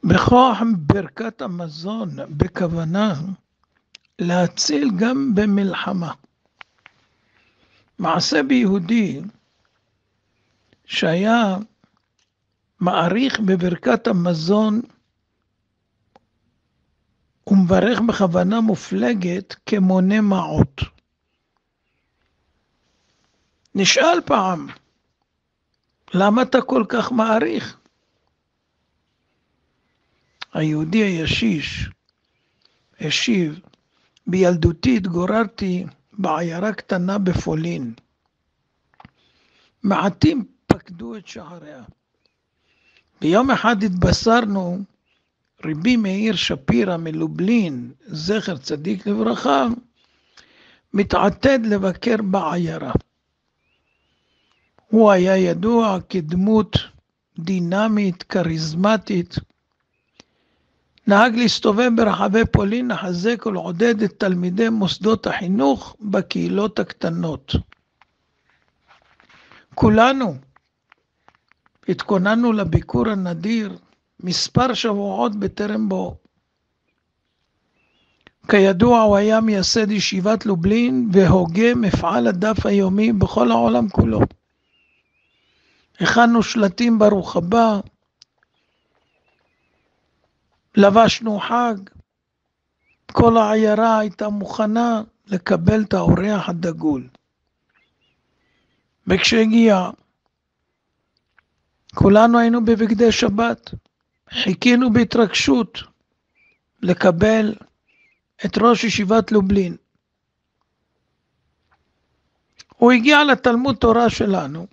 בכוח ברכת המזון, בכוונה להציל גם במלחמה. מעשה ביהודי שהיה מעריך בברכת המזון ומברך בכוונה מופלגת כמונה מעות. נשאל פעם, למה אתה כל כך מעריך? היהודי הישיש השיב, בילדותי התגוררתי בעיירה קטנה בפולין. מעטים פקדו את שעריה. ביום אחד התבשרנו, רבי מאיר שפירא מלובלין, זכר צדיק לברכה, מתעתד לבקר בעיירה. הוא היה ידוע כדמות דינמית, כריזמטית. נהג להסתובב ברחבי פולין, לחזק ולעודד את תלמידי מוסדות החינוך בקהילות הקטנות. כולנו התכוננו לביקור הנדיר מספר שבועות בטרם בו. כידוע הוא היה מייסד ישיבת לובלין והוגה מפעל הדף היומי בכל העולם כולו. הכנו שלטים ברוך הבא, לבשנו חג, כל העיירה הייתה מוכנה לקבל את האורח הדגול. וכשהגיע, כולנו היינו בבגדי שבת, חיכינו בהתרגשות לקבל את ראש ישיבת לובלין. הוא הגיע לתלמוד תורה שלנו,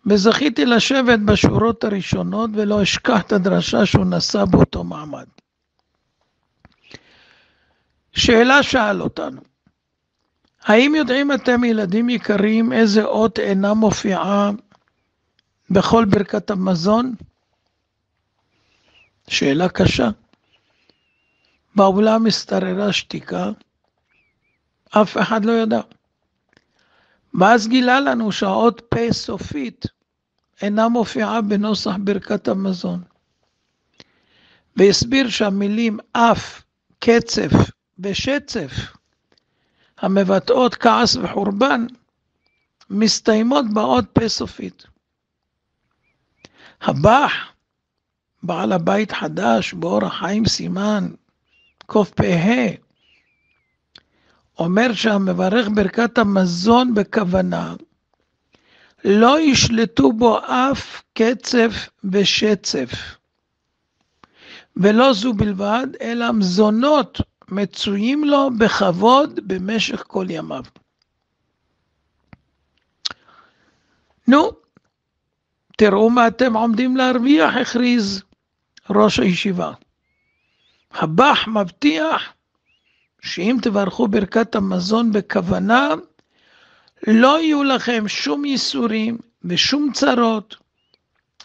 וזכיתי לשבת בשורות הראשונות ולא אשכח את הדרשה שהוא נשא באותו מעמד. שאלה שאל אותנו, האם יודעים אתם ילדים יקרים איזה אות אינה מופיעה בכל ברכת המזון? שאלה קשה. באולם השתררה שתיקה, אף אחד לא ידע. ואז גילה לנו שהאות פה סופית אינה מופיעה בנוסח ברכת המזון. והסביר שהמילים אף, קצף ושצף, המבטאות כעס וחורבן, מסתיימות באות פה סופית. הבח, בעל הבית חדש באור החיים סימן, קוף פה, אומר שהמברך ברכת המזון בכוונה, לא ישלטו בו אף קצף ושצף. ולא זו בלבד, אלא מזונות מצויים לו בכבוד במשך כל ימיו. נו, תראו מה אתם עומדים להרוויח, הכריז ראש הישיבה. הבח מבטיח שאם תברכו ברכת המזון בכוונה, לא יהיו לכם שום ייסורים ושום צרות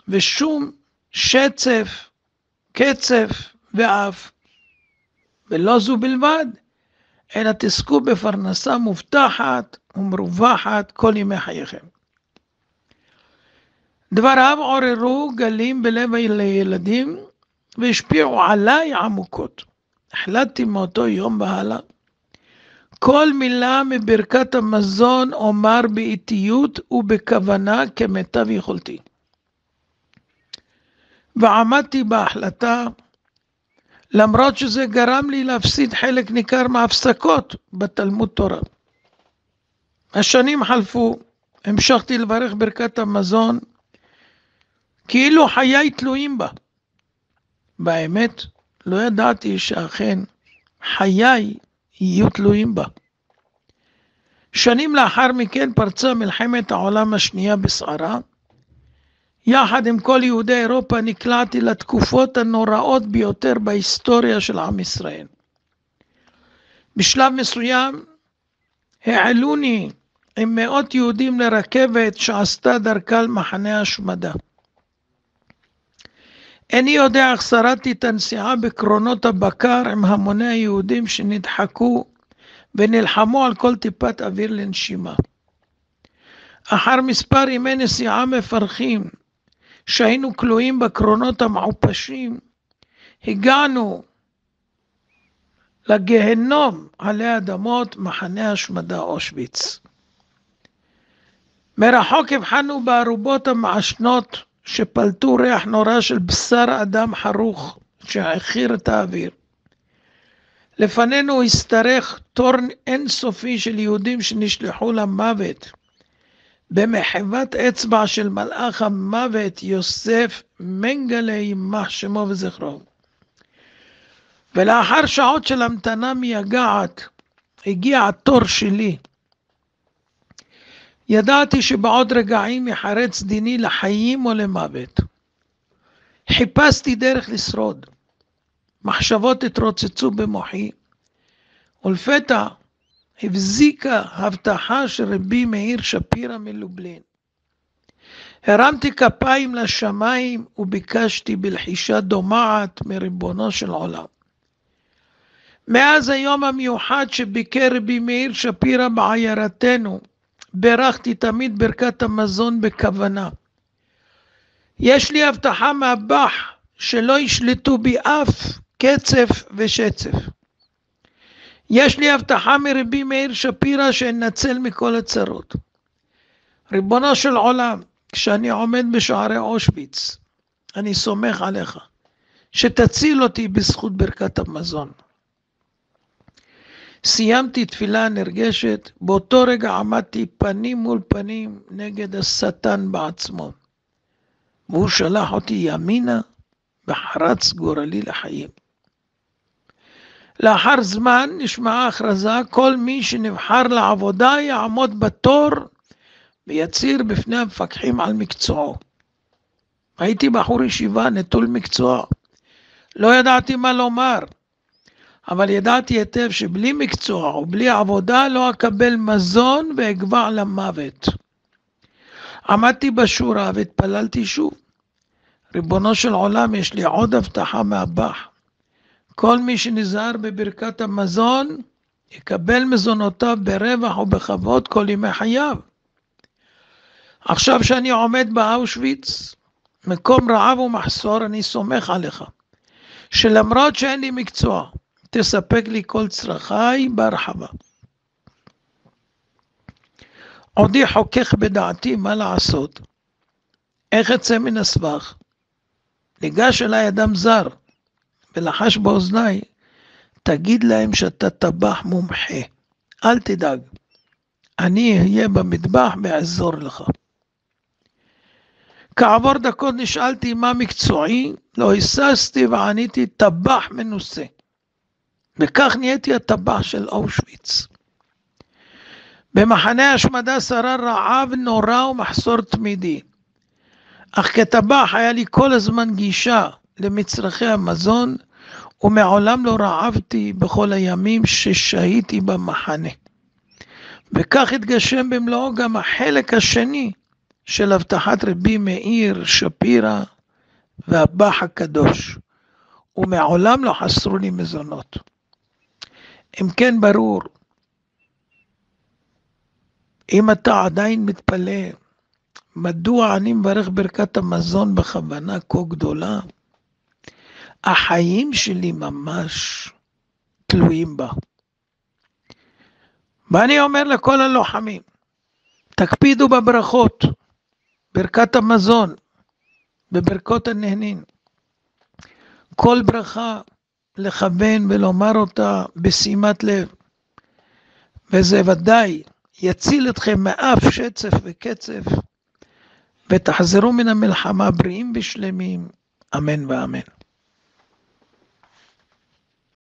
ושום שצף, קצף ואף. ולא זו בלבד, אלא תזכו בפרנסה מובטחת ומרווחת כל ימי חייכם. דבריו עוררו גלים בלב הילדים והשפיעו עליי עמוקות. החלטתי מאותו יום והלאה, כל מילה מברכת המזון אומר באיטיות ובכוונה כמיטב יכולתי. ועמדתי בהחלטה, למרות שזה גרם לי להפסיד חלק ניכר מההפסקות בתלמוד תורה. השנים חלפו, המשכתי לברך ברכת המזון, כאילו חיי תלויים בה. באמת, לא ידעתי שאכן חיי יהיו תלויים בה. שנים לאחר מכן פרצה מלחמת העולם השנייה בסערה. יחד עם כל יהודי אירופה נקלעתי לתקופות הנוראות ביותר בהיסטוריה של עם ישראל. בשלב מסוים העלוני עם מאות יהודים לרכבת שעשתה דרכה למחנה השמדה. איני יודע איך שרדתי את הנסיעה בקרונות הבקר עם המוני היהודים שנדחקו ונלחמו על כל טיפת אוויר לנשימה. אחר מספר ימי נסיעה מפרכים שהיינו כלואים בקרונות המעופשים, הגענו לגיהנום עלי אדמות, מחנה השמדה אושוויץ. מרחוק הבחנו בארובות המעשנות שפלטו ריח נורא של בשר אדם חרוך שהעכיר את האוויר. לפנינו השתרך תור אינסופי של יהודים שנשלחו למוות במחוות אצבע של מלאך המוות יוסף מנגלה יימח שמו וזכרו. ולאחר שעות של המתנה מייגעת הגיע התור שלי. ידעתי שבעוד רגעים יחרץ דיני לחיים או למוות. חיפשתי דרך לשרוד. מחשבות התרוצצו במוחי, ולפתע הבזיקה הבטחה של רבי מאיר שפירא מלובלין. הרמתי כפיים לשמיים וביקשתי בלחישה דומעת מריבונו של עולם. מאז היום המיוחד שביקר רבי מאיר שפירא בעיירתנו, ברכתי תמיד ברכת המזון בכוונה. יש לי הבטחה מהבח שלא ישלטו בי אף קצף ושצף. יש לי הבטחה מרבי מאיר שפירא שאנצל מכל הצרות. ריבונו של עולם, כשאני עומד בשערי אושוויץ, אני סומך עליך, שתציל אותי בזכות ברכת המזון. סיימתי תפילה נרגשת, באותו רגע עמדתי פנים מול פנים נגד השטן בעצמו. והוא שלח אותי ימינה וחרץ גורלי לחיים. לאחר זמן נשמעה הכרזה, כל מי שנבחר לעבודה יעמוד בתור ויצהיר בפני המפקחים על מקצועו. הייתי בחור ישיבה נטול מקצוע. לא ידעתי מה לומר, אבל ידעתי היטב שבלי מקצוע ובלי עבודה לא אקבל מזון ואגבע למוות. עמדתי בשורה והתפללתי שוב. ריבונו של עולם, יש לי עוד הבטחה מהבח. כל מי שנזהר בברכת המזון יקבל מזונותיו ברווח ובכבוד כל ימי חייו. עכשיו שאני עומד באושוויץ, מקום רעב ומחסור, אני סומך עליך, שלמרות שאין לי מקצוע, תספק לי כל צרכיי בהרחבה. עודי חוכך בדעתי מה לעשות, איך אצא מן הסבך. ניגש אליי אדם זר ולחש באוזניי, תגיד להם שאתה טבח מומחה, אל תדאג, אני אהיה במטבח ואעזור לך. כעבור דקות נשאלתי מה מקצועי, לא היססתי ועניתי טבח מנוסה. וכך נהייתי הטבח של אושוויץ. במחנה השמדה שרר רעב נורא ומחסור תמידי. אך כטבח היה לי כל הזמן גישה למצרכי המזון, ומעולם לא רעבתי בכל הימים ששהיתי במחנה. וכך התגשם במלואו גם החלק השני של הבטחת רבי מאיר שפירא והבח הקדוש, ומעולם לא חסרו לי מזונות. אם כן ברור, אם אתה עדיין מתפלא, מדוע אני מברך ברכת המזון בכוונה כה גדולה? החיים שלי ממש תלויים בה. ואני אומר לכל הלוחמים, תקפידו בברכות, ברכת המזון, בברכות הנהנין. כל ברכה לכוון ולומר אותה בשימת לב, וזה ודאי יציל אתכם מאף שצף וקצף, ותחזרו מן המלחמה בריאים ושלמים, אמן ואמן.